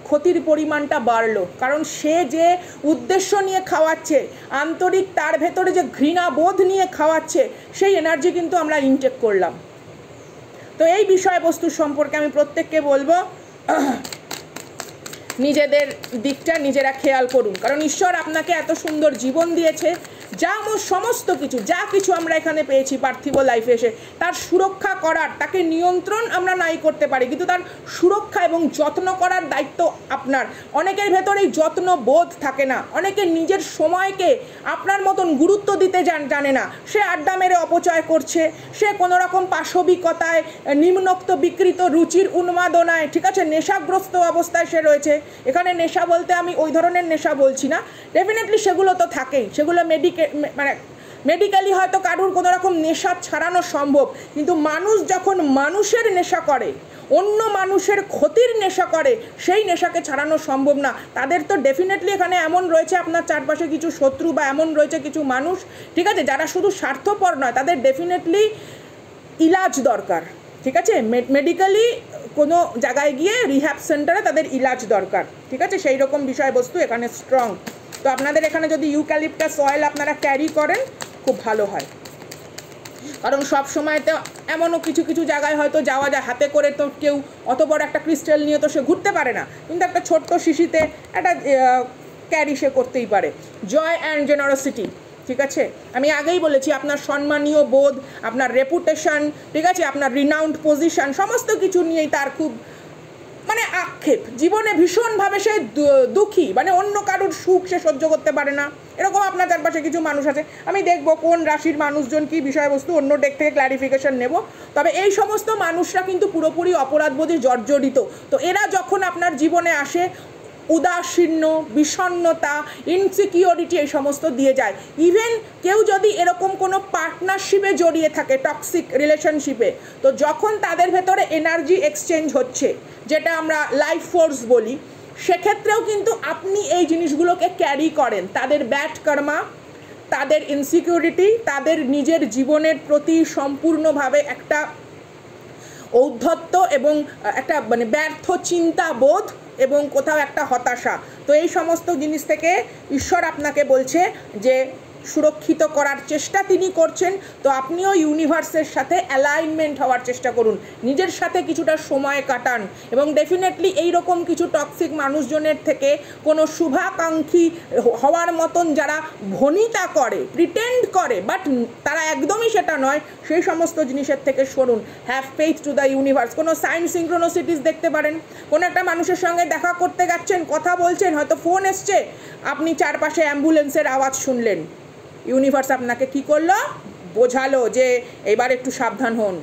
ক্ষতির পরিমাণটা বাড়লো। কারণ সে যে উদ্দেশ্য নিয়ে খাওয়াচ্ছে, আন্তরিক তার ভেতরে যে ঘৃণাবোধ নিয়ে খাওয়াচ্ছে, সেই এনার্জি কিন্তু আমরা ইনটেক করলাম। তো এই বিষয়বস্তু সম্পর্কে আমি প্রত্যেককে বলবো নিজেদের দিকটা নিজেরা খেয়াল করুন। কারণ ঈশ্বর আপনাকে এত সুন্দর জীবন দিয়েছে, সমস্ত কিছু যা কিছু আমরা এখানে পেয়েছি পার্থিব লাইফে এসে, তার সুরক্ষা করার, তাকে নিয়ন্ত্রণ আমরা নাই করতে পারি, কিন্তু তার সুরক্ষা এবং যত্ন করার দায়িত্ব আপনার। অনেকের ভেতরে এই যত্ন বোধ থাকে না, অনেকে নিজের সময়কে আপনার মতন গুরুত্ব দিতে জানে না। সে আড্ডা মেরে অপচয় করছে, সে কোনো রকম পাশবিকতায়, নিম্নোক্ত বিকৃত রুচির উন্মাদনায়, ঠিক আছে, নেশাগ্রস্ত অবস্থায় সে রয়েছে। এখানে নেশা বলতে আমি ওই ধরনের নেশা বলছি না, ডেফিনেটলি সেগুলো তো থাকেই, সেগুলো মেডিকেলি হয়তো কারুর কোনো রকম নেশা ছাড়ানো সম্ভব, কিন্তু মানুষ যখন মানুষের নেশা করে, অন্য মানুষের ক্ষতির নেশা করে, সেই নেশাকে ছাড়ানো সম্ভব না। তাদের তো ডেফিনেটলি এখানে এমন রয়েছে আপনার চারপাশে কিছু শত্রু, বা এমন রয়েছে কিছু মানুষ, ঠিক আছে, যারা শুধু স্বার্থপর নয়, তাদের ডেফিনেটলি ইলাজ দরকার, ঠিক আছে, মেডিকেলি কোনো জায়গায় গিয়ে রিহ্যাব সেন্টারে তাদের ইলাজ দরকার, ঠিক আছে, সেই রকম বিষয়বস্তু এখানে স্ট্রং। তো আপনাদের এখানে যদি ইউক্যালিপটাস অয়েল আপনারা ক্যারি করেন খুব ভালো হয়। কারণ সব সময় তো এমনও কিছু কিছু জায়গায় হয়তো যাওয়া যায়, হাতে করে তো কেউ অত বড় একটা ক্রিস্টাল নিয়ে তো সে ঘুরতে পারে না, কিন্তু একটা ছোট্ট শিশিতে একটা ক্যারি সে করতেই পারে। জয় অ্যান্ড জেনারসিটি, ঠিক আছে, আমি আগেই বলেছি আপনার সম্মানীয় বোধ, আপনার রেপুটেশন, ঠিক আছে, আপনার রিনাউন্ড পজিশন, সমস্ত কিছু নিয়েই তার খুব মানে আক্ষেপ, জীবনে ভীষণভাবে সে দুঃখী, মানে অন্য কারুর সুখ সে সহ্য করতে পারে না। এরকম আপনার চারপাশে কিছু মানুষ আছে, আমি দেখবো কোন রাশির মানুষজন কি বিষয়বস্তু, অন্য ডেক থেকে ক্ল্যারিফিকেশন নেব। তবে এই সমস্ত মানুষরা কিন্তু পুরোপুরি অপরাধবোধে জর্জরিত। তো এরা যখন আপনার জীবনে আসে, উদাসীন্য, বিষণ্ণতা, ইনসিকিউরিটি এই সমস্ত দিয়ে যায়। ইভেন কেউ যদি এরকম কোনো পার্টনারশিপে জড়িয়ে থাকে, টক্সিক রিলেশনশিপে, তো যখন তাদের ভেতরে এনার্জি এক্সচেঞ্জ হচ্ছে, যেটা আমরা লাইফ ফোর্স বলি, সেক্ষেত্রেও কিন্তু আপনি এই জিনিসগুলোকে ক্যারি করেন। তাদের ব্যাড কর্মা, তাদের ইনসিকিউরিটি, তাদের নিজের জীবনের প্রতি সম্পূর্ণভাবে একটা ঔদ্ধত্য এবং একটা মানে ব্যর্থ চিন্তাবোধ এবং কোথাও একটা হতাশা। তো এই সমস্ত জিনিস থেকে ঈশ্বর আপনাকে বলছে যে সুরক্ষিত করার চেষ্টা তিনি করছেন। তো আপনিও ইউনিভার্সের সাথে অ্যালাইনমেন্ট হওয়ার চেষ্টা করুন, নিজের সাথে কিছুটা সময় কাটান, এবং ডেফিনেটলি এই রকম কিছু টক্সিক মানুষজনের থেকে কোনো শুভাকাঙ্ক্ষী হওয়ার মতন যারা ভনিতা করে, প্রিটেন্ড করে, বাট তারা একদমই সেটা নয়, সেই সমস্ত জিনিসের থেকে সরুন। Have faith to the universe. কোনো সাইন সিনক্রোনোসিটিস দেখতে পারেন, কোনো একটা মানুষের সঙ্গে দেখা করতে যাচ্ছেন, কথা বলছেন, হয়তো ফোন এসছে, আপনি চারপাশে অ্যাম্বুলেন্সের আওয়াজ শুনলেন, ইউনিভার্স আপনাকে কি করলো, বোঝালো যে এবার একটু সাবধান হন।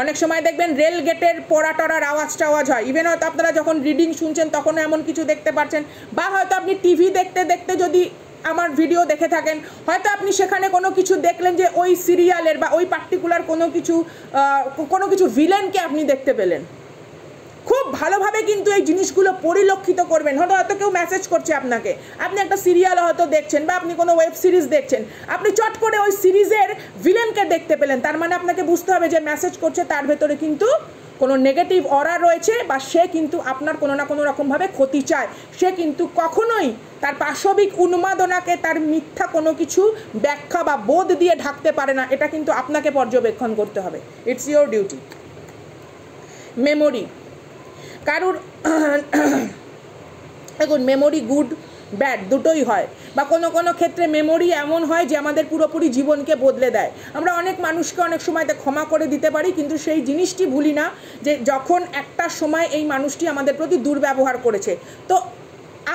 অনেক সময় দেখবেন রেল গেটের পড়াটরার আওয়াজ হয়, ইভেন হয়তো আপনারা যখন রিডিং শুনছেন তখন এমন কিছু দেখতে পাচ্ছেন, বা হয়তো আপনি টিভি দেখতে দেখতে যদি আমার ভিডিও দেখে থাকেন, হয়তো আপনি সেখানে কোনো কিছু দেখলেন যে ওই সিরিয়ালের বা ওই পার্টিকুলার কোনো কিছু ভিলেনকে আপনি দেখতে পেলেন। খুব ভালোভাবে কিন্তু এই জিনিসগুলো পরিলক্ষিত করবেন। হয়তো কেউ মেসেজ করছে আপনাকে, আপনি একটা সিরিয়াল হয়তো দেখছেন, বা আপনি কোনো ওয়েব সিরিজ দেখছেন, আপনি চট করে ওই সিরিজের ভিলেনকে দেখতে পেলেন, তার মানে আপনাকে বুঝতে হবে যে মেসেজ করছে তার ভেতরে কিন্তু কোনো নেগেটিভ অরা রয়েছে, বা সে কিন্তু আপনার কোনো না কোনো রকমভাবে ক্ষতি চায়। সে কিন্তু কখনোই তার পাশবিক উন্মাদনাকে তার মিথ্যা কোনো কিছু ব্যাখ্যা বা বোধ দিয়ে ঢাকতে পারে না। এটা কিন্তু আপনাকে পর্যবেক্ষণ করতে হবে। It's your duty. মেমোরি, কারুর দেখুন মেমোরি গুড ব্যাড দুটোই হয়, বা কোনো কোনো ক্ষেত্রে মেমোরি এমন হয় যে আমাদের পুরোপুরি জীবনকে বদলে দেয়। আমরা অনেক মানুষকে অনেক সময়তে ক্ষমা করে দিতে পারি, কিন্তু সেই জিনিসটি ভুলি না যে যখন একটা সময় এই মানুষটি আমাদের প্রতি দুর্ব্যবহার করেছে। তো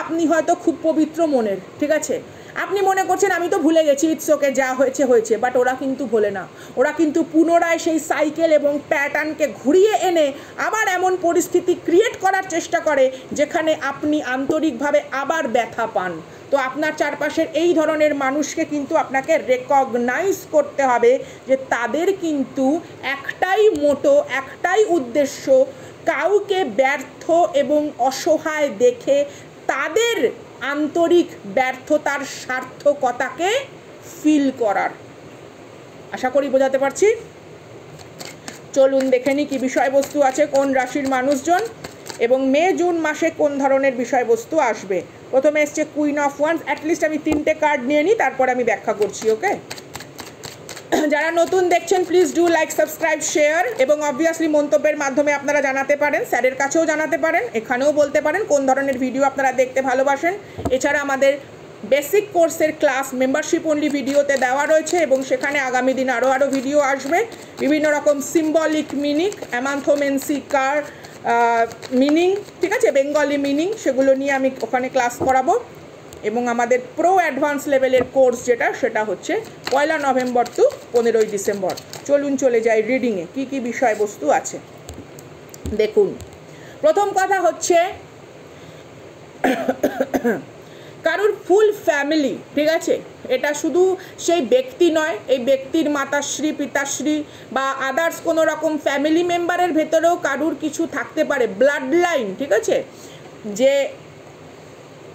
আপনি হয়তো খুব পবিত্র মনের, ঠিক আছে, আপনি মনে করছেন আমি তো ভুলে গেছি, ইটস ওকে, যা হয়েছে হয়েছে, বাট ওরা কিন্তু ভোলে না। ওরা কিন্তু পুনরায় সেই সাইকেল এবং প্যাটার্নকে ঘুরিয়ে এনে আবার এমন পরিস্থিতি ক্রিয়েট করার চেষ্টা করে যেখানে আপনি আন্তরিকভাবে আবার ব্যথা পান। তো আপনার চারপাশের এই ধরনের মানুষকে কিন্তু আপনাকে রেকগনাইজ করতে হবে যে তাদের কিন্তু একটাই মোটো, একটাই উদ্দেশ্য, কাউকে ব্যর্থ এবং অসহায় দেখে তাদের আন্তরিক ব্যর্থতার সার্থকতাকে ফিল করার। আশা করি বোঝাতে পারছি। চলুন দেখে নিই কী বিষয়বস্তু আছে কোন রাশির মানুষজন, এবং মে জুন মাসে কোন ধরনের বিষয়বস্তু আসবে। প্রথমে এসছে কুইন অফ ওয়ান্স। অ্যাটলিস্ট আমি 3টে কার্ড নিয়ে নিই, তারপরে আমি ব্যাখ্যা করছি। ওকে, যারা নতুন দেখছেন please do like, subscribe, share, এবং অবভিয়াসলি মন্তব্যের মাধ্যমে আপনারা জানাতে পারেন, স্যারের কাছেও জানাতে পারেন, এখানেও বলতে পারেন কোন ধরনের ভিডিও আপনারা দেখতে ভালোবাসেন। এছাড়া আমাদের বেসিক কোর্সের ক্লাস মেম্বারশিপ অনলি ভিডিওতে দেওয়া রয়েছে, এবং সেখানে আগামী দিন আরও ভিডিও আসবে। বিভিন্ন রকম সিম্বলিক মিনিং, অ্যামান্থোমেন্সি কার মিনিং, ঠিক আছে, বেঙ্গলি মিনিং, সেগুলো নিয়ে আমি ওখানে ক্লাস করাবো। এবং আমাদের প্রো অ্যাডভান্স লেভেলের কোর্স যেটা, সেটা হচ্ছে 1 নভেম্বর টু 15 ডিসেম্বর। চলুন চলে যাই রিডিংয়ে কী কী বিষয়বস্তু আছে। দেখুন, প্রথম কথা হচ্ছে কারুর ফুল ফ্যামিলি, ঠিক আছে, এটা শুধু সেই ব্যক্তি নয়, এই ব্যক্তির মাতাশ্রী, পিতাশ্রী বা আদার্স কোনো রকম ফ্যামিলি মেম্বারের ভেতরেও কারুর কিছু থাকতে পারে, ব্লাড লাইন, ঠিক আছে, যে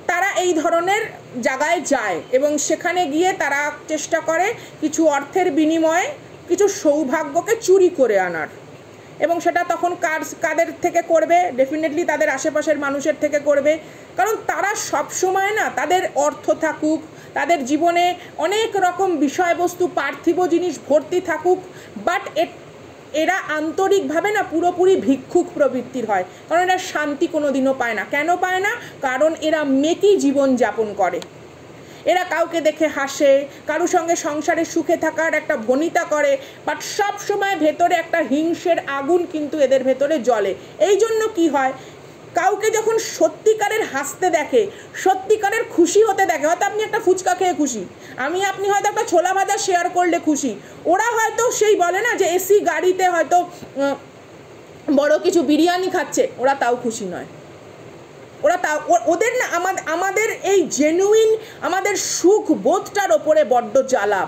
তারা এই ধরনের জায়গায় যায় এবং সেখানে গিয়ে তারা চেষ্টা করে কিছু অর্থের বিনিময়ে কিছু সৌভাগ্যকে চুরি করে আনার। এবং সেটা তখন কাদের থেকে করবে? ডেফিনেটলি তাদের আশেপাশের মানুষের থেকে করবে, কারণ তারা সব সময় না, তাদের অর্থ থাকুক, তাদের জীবনে অনেক রকম বিষয়বস্তু, পার্থিব জিনিস ভর্তি থাকুক, বাট এরা আন্তরিকভাবে না পুরোপুরি ভিক্ষুক প্রবৃত্তির হয়, কারণ এরা শান্তি কোনো দিনও পায় না। কেন পায় না? কারণ এরা মেকি জীবন যাপন করে। এরা কাউকে দেখে হাসে, কারোর সঙ্গে সংসারে সুখে থাকার একটা ভনিতা করে, বাট সব সময় ভেতরে একটা হিংসের আগুন কিন্তু এদের ভেতরে জ্বলে। এই জন্য কি হয়, কাউকে যখন সত্যিকারের হাসতে দেখে, সত্যিকারের খুশি হতে দেখে, হয়তো আপনি একটা ফুচকা খেয়ে খুশি, আপনি হয়তো একটা ছোলা ভাজা শেয়ার করলে খুশি, ওরা হয়তো সেই বলে না যে এসি গাড়িতে হয়তো বড় কিছু বিরিয়ানি খাচ্ছে, ওরা তাও খুশি নয়। ওরা তা ওদের না আমাদের এই জেনুইন আমাদের সুখ বোধটার ওপরে বড্ড জ্বালা,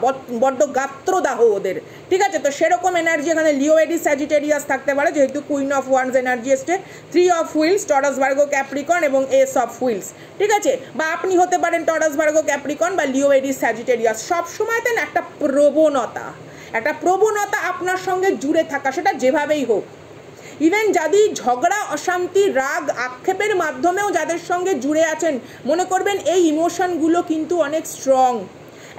বড্ড গাত্রদাহ ওদের, ঠিক আছে। তো সেরকম এনার্জি এখানে লিও এরিস স্যাজিটেরিয়াস থাকতে পারে, যেহেতু কুইন অফ ওয়ান্স এনার্জি এসছে, 3 of wheels, Taurus Virgo Capricorn এবং এস অফ হুইলস, ঠিক আছে। বা আপনি হতে পারেন টরাস ভার্গো ক্যাপ্রিকর্ন বা লিও এরিস স্যাজিটেরিয়াস। সবসময়তে না একটা প্রবণতা আপনার সঙ্গে জুড়ে থাকা, সেটা যেভাবেই হোক। ইভেন যদি ঝগড়া, অশান্তি, রাগ, আক্ষেপের মাধ্যমেও যাদের সঙ্গে জুড়ে আছেন, মনে করবেন এই ইমোশনগুলো কিন্তু অনেক স্ট্রং।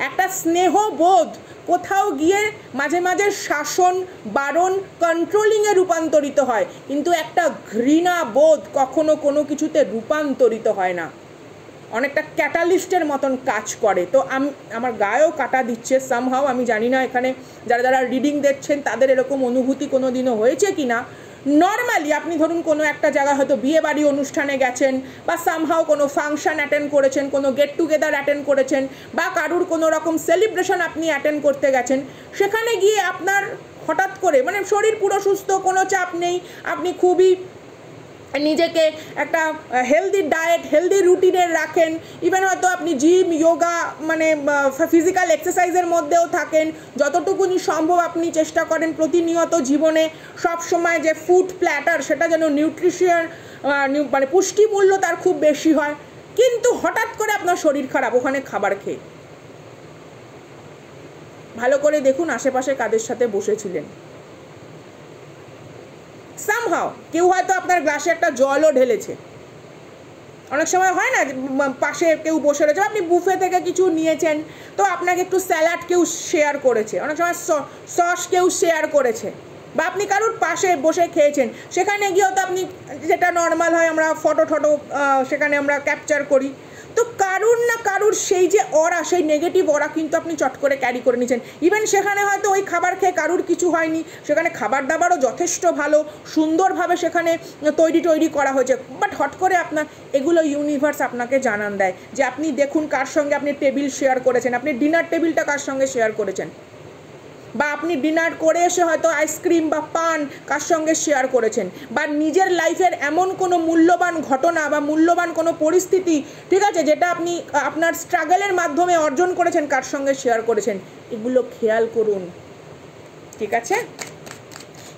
একটা স্নেহবোধ কোথাও গিয়ে মাঝে মাঝে শাসন, বারণ, কন্ট্রোলিংয়ে রূপান্তরিত হয়, কিন্তু একটা ঘৃণা বোধ কখনো কোনো কিছুতে রূপান্তরিত হয় না, অনেকটা ক্যাটালিস্টের মতন কাজ করে। তো আমার গায়েও কাটা দিচ্ছে সামহাও, আমি জানি না এখানে যারা রিডিং দেখছেন তাদের এরকম অনুভূতি কোনো দিনও হয়েছে কি না। নর্মালি আপনি ধরুন কোনো একটা জায়গায় হয়তো বিয়ে বাড়ি অনুষ্ঠানে গেছেন, বা সামহাও কোনো ফাংশন অ্যাটেন্ড করেছেন, কোনো গেট টুগেদার অ্যাটেন্ড করেছেন, বা কারুর কোনো রকম সেলিব্রেশন আপনি অ্যাটেন্ড করতে গেছেন, সেখানে গিয়ে আপনার হঠাৎ করে মানে শরীর পুরো সুস্থ, কোনো চাপ নেই, আপনি খুবই নিজেকে একটা হেলদি ডায়েট, হেলদি রুটিনের রাখেন, ইভেন হয়তো আপনি জিম, যোগা মানে ফিজিক্যাল এক্সারসাইজের মধ্যেও থাকেন, যতটুকুনি সম্ভব আপনি চেষ্টা করেন প্রতিনিয়ত জীবনে সব সময় যে ফুড প্ল্যাটার সেটা যেন নিউট্রিশন মানে পুষ্টিমূল্য তার খুব বেশি হয়, কিন্তু হঠাৎ করে আপনার শরীর খারাপ ওখানে খাবার খেয়ে। ভালো করে দেখুন আশেপাশে কাদের সাথে বসেছিলেন। সামহাও কেউ হয়তো আপনার গ্লাসে একটা জলও ঢেলেছে, অনেক সময় হয় না পাশে কেউ বসে রয়েছে, আপনি বুফে থেকে কিছু নিয়েছেন তো আপনাকে একটু স্যালাড কেউ শেয়ার করেছে, অনেক সময় সস কেউ শেয়ার করেছে, বা আপনি কারুর পাশে বসে খেয়েছেন, সেখানে গিয়েও তো আপনি যেটা নর্মাল হয় আমরা ফটো সেখানে আমরা ক্যাপচার করি, তো কারুর না কারুর সেই যে অরা, সেই নেগেটিভ অরা কিন্তু আপনি চট করে ক্যারি করে নিচ্ছেন। ইভেন সেখানে হয়তো ওই খাবার খেয়ে কারুর কিছু হয়নি, সেখানে খাবার দাবারও যথেষ্ট ভালো, সুন্দরভাবে সেখানে তৈরি করা হয়েছে, বাট হট করে আপনার এগুলো ইউনিভার্স আপনাকে জানান দেয় যে আপনি দেখুন কার সঙ্গে আপনি টেবিল শেয়ার করেছেন, আপনি ডিনার টেবিলটা কার সঙ্গে শেয়ার করেছেন, বা আপনি ডিনার করে এসে হয়তো আইসক্রিম বা পান কার সঙ্গে শেয়ার করেছেন, বা নিজের লাইফের এমন কোনো মূল্যবান ঘটনা বা মূল্যবান কোনো পরিস্থিতি, ঠিক আছে, যেটা আপনি আপনার স্ট্রাগলের মাধ্যমে অর্জন করেছেন, কার সঙ্গে শেয়ার করেছেন, এগুলো খেয়াল করুন, ঠিক আছে।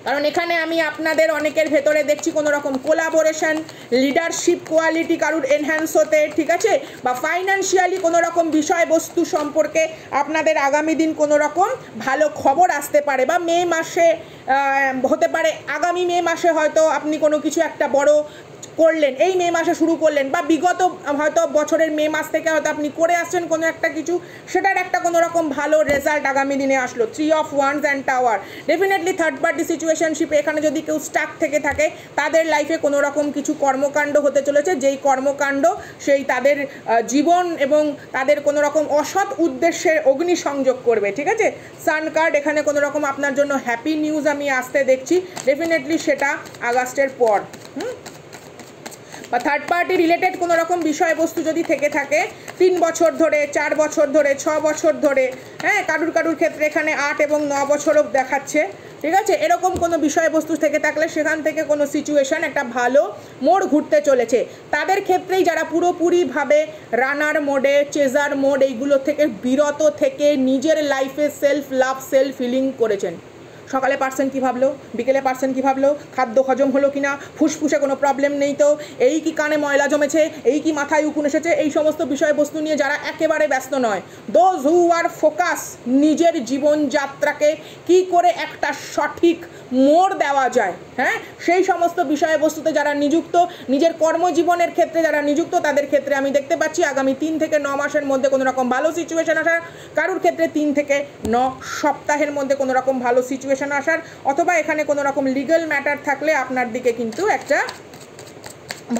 কারণ এখানে আমি আপনাদের অনেকের ভেতরে দেখছি কোনো রকম কোলাবোরেশন, লিডারশিপ কোয়ালিটি কারুর এনহ্যান্স হতে, ঠিক আছে, বা ফাইন্যান্সিয়ালি কোনো রকম বিষয়বস্তু সম্পর্কে আপনাদের আগামী দিন কোনো রকম ভালো খবর আসতে পারে, বা মে মাসে হতে পারে, আগামী মে মাসে হয়তো আপনি কোনো কিছু একটা বড় করলেন, এই মে মাসে শুরু করলেন, বা বিগত হয়তো বছরের মে মাস থেকে হয়তো আপনি করে আসছেন কোনো একটা কিছু, সেটার একটা কোনো রকম ভালো রেজাল্ট আগামী দিনে আসলো। 3 of Wands and tower, definitely third party সিচুয়েশনশিপে এখানে যদি কেউ স্টাক থেকে থাকে, তাদের লাইফে কোনো রকম কিছু কর্মকাণ্ড হতে চলেছে, যেই কর্মকাণ্ড সেই তাদের জীবন এবং তাদের কোনো রকম অসৎ উদ্দেশ্যের অগ্নিসংযোগ করবে, ঠিক আছে। সান কার্ড, এখানে কোনো রকম আপনার জন্য হ্যাপি নিউজ আমি আসতে দেখছি, ডেফিনেটলি সেটা আগস্টের পর। বা থার্ড পার্টি রিলেটেড কোনো রকম বিষয়বস্তু যদি থেকে থাকে 3 বছর ধরে, 4 বছর ধরে, 6 বছর ধরে, হ্যাঁ, কারুর ক্ষেত্রে এখানে 8 এবং 9 বছরও দেখাচ্ছে, ঠিক আছে, এরকম কোনো বিষয়বস্তু থেকে থাকলে সেখান থেকে কোনো সিচুয়েশান একটা ভালো মোড় ঘুরতে চলেছে। তাদের ক্ষেত্রেই যারা পুরোপুরিভাবে রানার মোডে, চেজার মোড এইগুলো থেকে বিরত থেকে নিজের লাইফে সেলফ লাভ, সেলফ হিলিং করেছেন। সকালে পার্সন কী ভাবলো, বিকেলে পার্সন কী ভাবলো, খাদ্য হজম হলো কিনা, ফুসফুসে কোনো প্রবলেম নেই তো, এই কি কানে ময়লা জমেছে, এই কি মাথায় উকুন এসেছে, এই সমস্ত বিষয়বস্তু নিয়ে যারা একেবারে ব্যস্ত নয়, দোজ হু আর ফোকাস নিজের জীবনযাত্রাকে কি করে একটা সঠিক মোড় দেওয়া যায়, হ্যাঁ, সেই সমস্ত বিষয়বস্তুতে যারা নিযুক্ত, নিজের কর্মজীবনের ক্ষেত্রে যারা নিযুক্ত, তাদের ক্ষেত্রে আমি দেখতে পাচ্ছি আগামী 3 থেকে 9 মাসের মধ্যে কোনো রকম ভালো সিচুয়েশান আসার, কারুর ক্ষেত্রে 3 থেকে 9 সপ্তাহের মধ্যে কোনো রকম ভালো সিচুয়েশান আসার, অথবা এখানে কোনো রকম লিগ্যাল ম্যাটার থাকলে আপনার দিকে কিন্তু একটা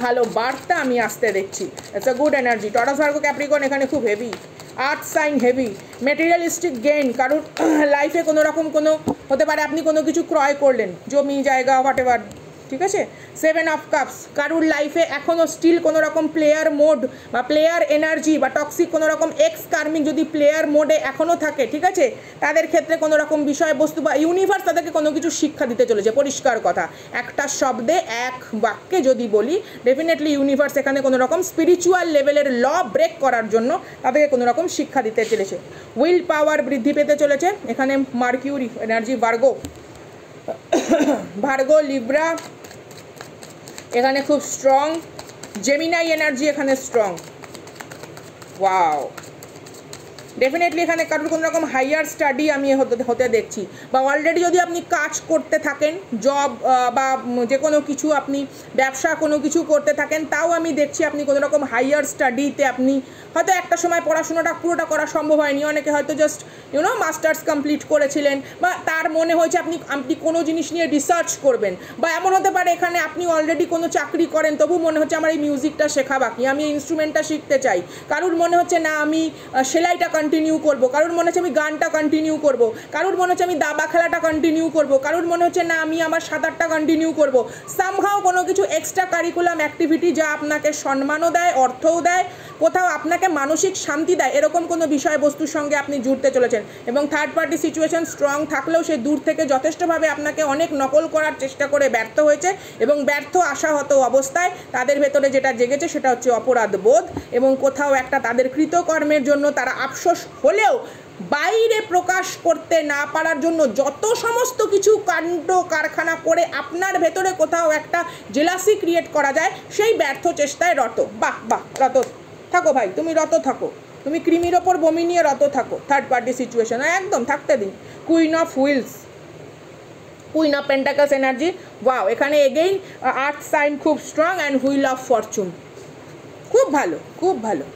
ভালো বার্তা আমি আসতে দেখছি। It's a good energy. Taurus, Virgo, Capricorn এখানে খুব heavy, earth sign heavy, materialistic gain, কারুর লাইফে কোনো রকম কোনো হতে পারে আপনি কোনো কিছু ক্রয় করলেন, জমি জায়গা হোয়াট এভার, ঠিক আছে। 7 অফ কাপস, কারুর লাইফে এখনও স্টিল কোনো রকম প্লেয়ার মোড বা প্লেয়ার এনার্জি বা টক্সিক কোনো রকম এক্স কার্মিক যদি প্লেয়ার মোডে এখনও থাকে, ঠিক আছে, তাদের ক্ষেত্রে কোনো রকম বিষয়বস্তু বা ইউনিভার্স তাদেরকে কোনো কিছু শিক্ষা দিতে চলেছে। পরিষ্কার কথা, একটা শব্দে এক বাক্যে যদি বলি, ডেফিনেটলি ইউনিভার্স এখানে কোনো রকম স্পিরিচুয়াল লেভেলের ল ব্রেক করার জন্য তাদেরকে কোনো রকম শিক্ষা দিতে চলেছে। উইল পাওয়ার বৃদ্ধি পেতে চলেছে এখানে। মার্কিউরি এনার্জি, ভার্গো, লিব্রা এখানে খুব স্ট্রং, জেমিনাই এনার্জি এখানে স্ট্রং। ওয়াও, ডেফিনেটলি এখানে কারোর কোনো রকম হাইয়ার স্টাডি আমি হতে দেখছি, বা অলরেডি যদি আপনি কাজ করতে থাকেন, জব বা যে কোনো কিছু আপনি ব্যবসা কোনো কিছু করতে থাকেন, তাও আমি দেখছি আপনি কোনো রকম হাইয়ার স্টাডিতে আপনি হয়তো একটা সময় পড়াশোনাটা পুরোটা করা সম্ভব হয়নি, অনেকে হয়তো জাস্ট মাস্টার্স কমপ্লিট করেছিলেন, বা তার মনে হয়েছে আপনি কোনো জিনিস নিয়ে রিসার্চ করবেন, বা এমন হতে পারে এখানে আপনি অলরেডি কোনো চাকরি করেন, তবু মনে হচ্ছে আমার এই মিউজিকটা শেখা বাকি, আমি এই ইনস্ট্রুমেন্টটা শিখতে চাই, কারুর মনে হচ্ছে না আমি সেলাইটা কন্টিনিউ করব, কারুর মনে হচ্ছে আমি গানটা কন্টিনিউ করব, কারুর মনে হচ্ছে আমি দাবা খেলাটা কন্টিনিউ করব, কারুর মনে হচ্ছে না আমি আমার সাঁতারটা কন্টিনিউ করব। সামহাও কোনো কিছু এক্সট্রা কারিকুলাম অ্যাক্টিভিটি যা আপনাকে সম্মানও দেয়, অর্থও দেয়, কোথাও আপনাকে মানসিক শান্তি দেয়, এরকম কোনো বিষয়বস্তুর সঙ্গে আপনি জুড়তে চলেছেন। এবং থার্ড পার্টি সিচুয়েশন স্ট্রং থাকলেও সে দূর থেকে যথেষ্টভাবে আপনাকে অনেক নকল করার চেষ্টা করে ব্যর্থ হয়েছে, এবং ব্যর্থ আশাহত অবস্থায় তাদের ভেতরে যেটা জেগেছে সেটা হচ্ছে অপরাধ বোধ, এবং কোথাও একটা তাদের কৃতকর্মের জন্য তারা আফসোস হলেও বাইরে প্রকাশ করতে না পারার জন্য যত সমস্ত কিছু কাণ্ড কারখানা করে আপনার ভেতরে কোথাও একটা জেলাসি ক্রিয়েট করা যায়, সেই ব্যর্থ চেষ্টায় রত। বাহ, রত থাকো ভাই, তুমি রত থাকো, তুমি কৃমির ওপর বমি নিয়ে রত থাকো। থার্ড পার্টি সিচুয়েশন একদম থাকতে দিন। Queen of wheels, queen of pentacles energy, wow, এখানে এগেইন আর্থ সাইন খুব strong and wheel of fortune, খুব ভালো, খুব ভালো।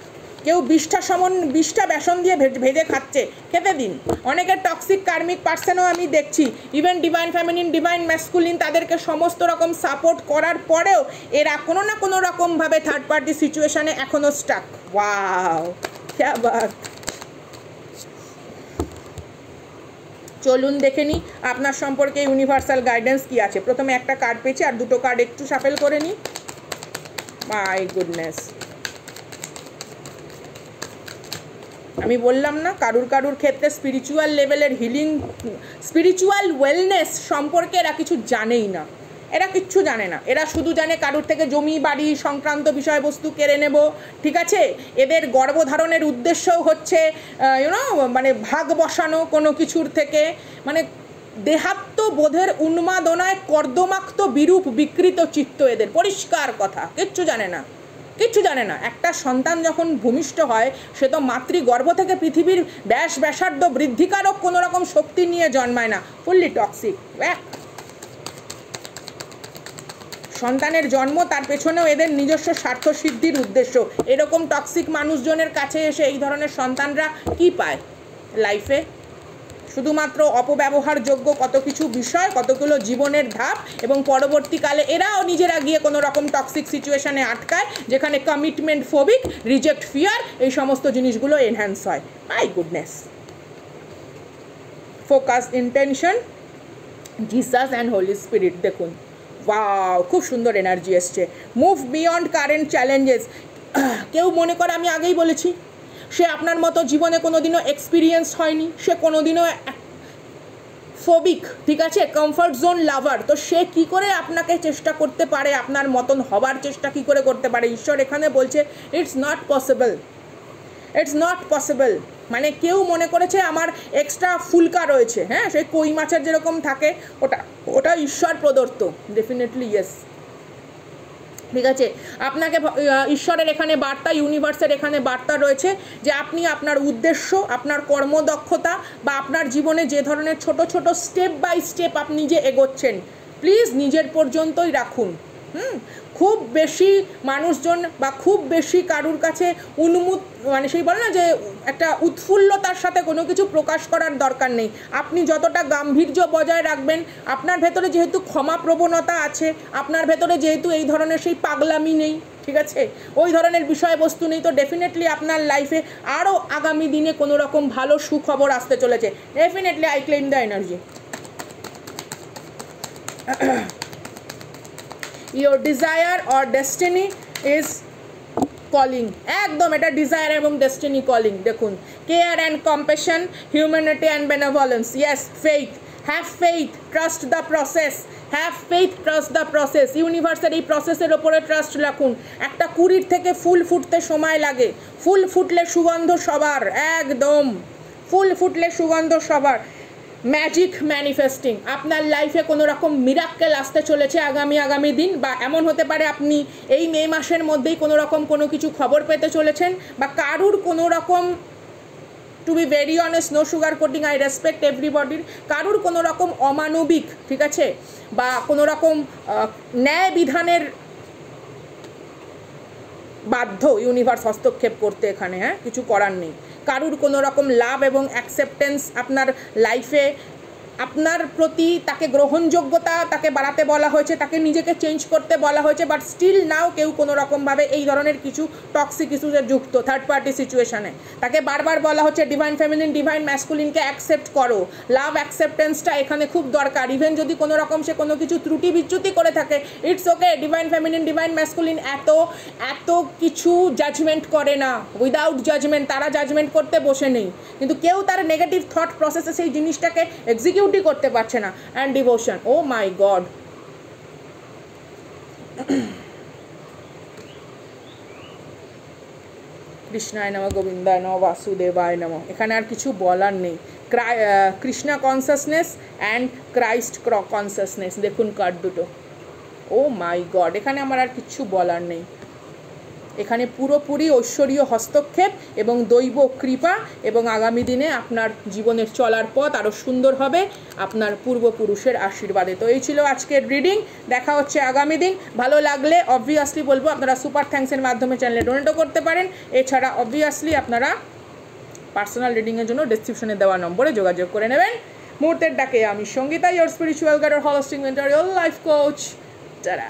কেউ 20টা বেসন দিয়ে ভেজে খাচ্ছে, খেতে দিন। অনেকের টক্সিক কার্মিক পার্সনও আমি দেখছি, even divine feminine, divine masculine, তাদেরকে সমস্ত রকম সাপোর্ট করার পরেও এরা কোনো না কোনো রকমভাবে থার্ড পার্টি সিচুয়েশানে এখনও স্টাক। ওয়াও, ক্যা বাত। চলুন দেখে নিই আপনার সম্পর্কে ইউনিভার্সাল গাইডেন্স কী আছে। প্রথমে একটা কার্ড পেয়েছি, আর দুটো কার্ড একটু শাফেল করে নিই। মাই গুডনেস, আমি বললাম না, কারুর ক্ষেত্রে স্পিরিচুয়াল লেভেলের হিলিং, স্পিরিচুয়াল ওয়েলনেস সম্পর্কে এরা কিছু জানেই না, এরা কিচ্ছু জানে না। এরা শুধু জানে কারুর থেকে জমি বাড়ি সংক্রান্ত বিষয়বস্তু কেড়ে নেব, ঠিক আছে। এদের গর্ভধারণের উদ্দেশ্যও হচ্ছে মানে ভাগ বসানো কোনো কিছুর থেকে, মানে দেহাত্মবোধের উন্মাদনায় কর্দমাক্ত বিরূপ বিকৃত চিত্ত এদের, পরিষ্কার কথা, কিচ্ছু জানে না, কিচ্ছু জানে না। একটা সন্তান যখন ভূমিষ্ঠ হয়, সে তো মাতৃগর্ভ থেকে পৃথিবীর ব্যাসার্ধ বৃদ্ধিকারক কোনো রকম শক্তি নিয়ে জন্মায় না, ফুললি টক্সিক। সন্তানের জন্ম, তার পেছনেও এদের নিজস্ব স্বার্থ সিদ্ধির উদ্দেশ্য। এরকম টক্সিক মানুষজনের কাছে এসে এই ধরনের সন্তানরা কি পায় লাইফে? শুধুমাত্র অপব্যবহারযোগ্য কত কিছু বিষয়, কতগুলো জীবনের ধাপ, এবং পরবর্তীকালে এরাও নিজেরা গিয়ে কোনো রকম টক্সিক সিচুয়েশানে আটকায়, যেখানে কমিটমেন্ট ফোবিক, রিজেক্ট ফিয়ার, এই সমস্ত জিনিসগুলো এনহ্যান্স হয়। My goodness. Focus, intention, Jesus and holy spirit, দেখুন, ওয়াও, খুব সুন্দর এনার্জি এসছে। Move beyond current challenges. কেউ মনে করে, আমি আগেই বলেছি, সে আপনার মতো জীবনে কোনোদিনও এক্সপিরিয়েন্স হয়নি, সে কোনোদিনও ফোবিক, ঠিক আছে, কমফর্ট জোন লাভার, তো সে কি করে আপনাকে চেষ্টা করতে পারে, আপনার মতন হবার চেষ্টা কি করে করতে পারে? ঈশ্বর এখানে বলছে it's not possible, it's not possible. মানে কেউ মনে করেছে আমার এক্সট্রা ফুলকা রয়েছে, হ্যাঁ, সেই কই মাছের যেরকম থাকে, ওটা ঈশ্বর প্রদত্ত, ডেফিনেটলি ইয়েস, ঠিক আছে। আপনাকে ঈশ্বরের এখানে বার্তা, ইউনিভার্সের এখানে বার্তা রয়েছে যে আপনি আপনার উদ্দেশ্য, আপনার কর্মদক্ষতা, বা আপনার জীবনে যে ধরনের ছোট ছোট স্টেপ বাই স্টেপ আপনি যে এগোচ্ছেন, প্লিজ নিজের পর্যন্তই রাখুন। খুব বেশি মানুষজন বা খুব বেশি কারুর কাছে মানে সেই বলে না যে একটা উৎফুল্লতার সাথে কোনো কিছু প্রকাশ করার দরকার নেই। আপনি যতটা গাম্ভীর্য বজায় রাখবেন, আপনার ভেতরে যেহেতু ক্ষমা প্রবণতা আছে, আপনার ভেতরে যেহেতু এই ধরনের সেই পাগলামি নেই, ঠিক আছে, ওই ধরনের বিষয়বস্তু নেই, তো ডেফিনেটলি আপনার লাইফে আরও আগামী দিনে কোনো রকম ভালো সুখবর আসতে চলেছে। Definitely I claim the energy. Your desire or destiny is calling, একদম এটা ডিজায়ার এবং ডেস্টিনি কলিং। দেখুন, care and compassion, humanity and benevolence, yes, faith, have faith, trust the process, have faith, trust the process. ইউনিভার্সের এই প্রসেসের ওপরে trust রাখুন। একটা কুড়ির থেকে ফুল ফুটতে সময় লাগে, ফুল ফুটলে সুগন্ধ সবার, একদম ফুল ফুটলে সুগন্ধ সবার। ম্যাজিক ম্যানিফেস্টিং, আপনার লাইফে কোনো রকম মিরাক্কেল আসতে চলেছে আগামী দিন, বা এমন হতে পারে আপনি এই মে মাসের মধ্যেই কোনো রকম কোনো কিছু খবর পেতে চলেছেন, বা কারুর কোনো রকম, to be very honest, no sugar coating, I respect এভরিবডির, কারুর কোনো রকম অমানবিক, ঠিক আছে, বা কোনো রকম ন্যায় বিধানের বাধ্য ইউনিভার্স হস্তক্ষেপ করতে এখানে, হ্যাঁ, কিছু করার নেই। কারুর কোনো রকম লাভ এবং অ্যাকসেপ্টেন্স আপনার লাইফে, আপনার প্রতি তাকে গ্রহণযোগ্যতা তাকে বাড়াতে বলা হয়েছে, তাকে নিজেকে চেঞ্জ করতে বলা হয়েছে, বাট স্টিল নাও কেউ কোনো রকমভাবে এই ধরনের কিছু টক্সিক ইস্যুসে যুক্ত, থার্ড পার্টি সিচুয়েশানে। তাকে বারবার বলা হচ্ছে ডিভাইন ফেমিনিন, ডিভাইন ম্যাসকুলিনকে অ্যাকসেপ্ট করো, লাভ অ্যাকসেপ্টেন্সটা এখানে খুব দরকার। ইভেন যদি কোনো রকম সে কোনো কিছু ত্রুটি বিচ্যুতি করে থাকে, it's okay, divine feminine, divine masculine এত কিছু জাজমেন্ট করে না, উইদাউট জাজমেন্ট, তারা জাজমেন্ট করতে বসে নেই, কিন্তু কেউ তার নেগেটিভ থট প্রসেসে সেই জিনিসটাকে এক্সিকিউটই করতে পারছে না। And devotion, oh my God, কৃষ্ণায় নমঃ, গোবিন্দায় নমঃ, বাসুদেবায় নমঃ। এখানে আর কিছু বলার নেই। Krishna consciousness and Christ consciousness, দেখুন কার্ড দুটো, ও মাই গড, এখানে আমার আর কিছু বলার নেই। এখানে পুরোপুরি ঐশ্বরীয় হস্তক্ষেপ এবং দৈব কৃপা, এবং আগামী দিনে আপনার জীবনের চলার পথ আরও সুন্দর হবে আপনার পূর্বপুরুষের আশীর্বাদে। তো এই ছিল আজকের রিডিং, দেখা হচ্ছে আগামী দিন। ভালো লাগলে অবভিয়াসলি বলবো আপনারা সুপার থ্যাঙ্কসের মাধ্যমে চ্যানেলে ডোনেটও করতে পারেন। এছাড়া অবভিয়াসলি আপনারা পার্সোনাল রিডিংয়ের জন্য ডেসক্রিপশনে দেওয়া নম্বরে যোগাযোগ করে নেবেন। মুহূর্তের ডাকে আমি Sangeeta, your spiritual guide, holistic mentor, your life coach. Tata.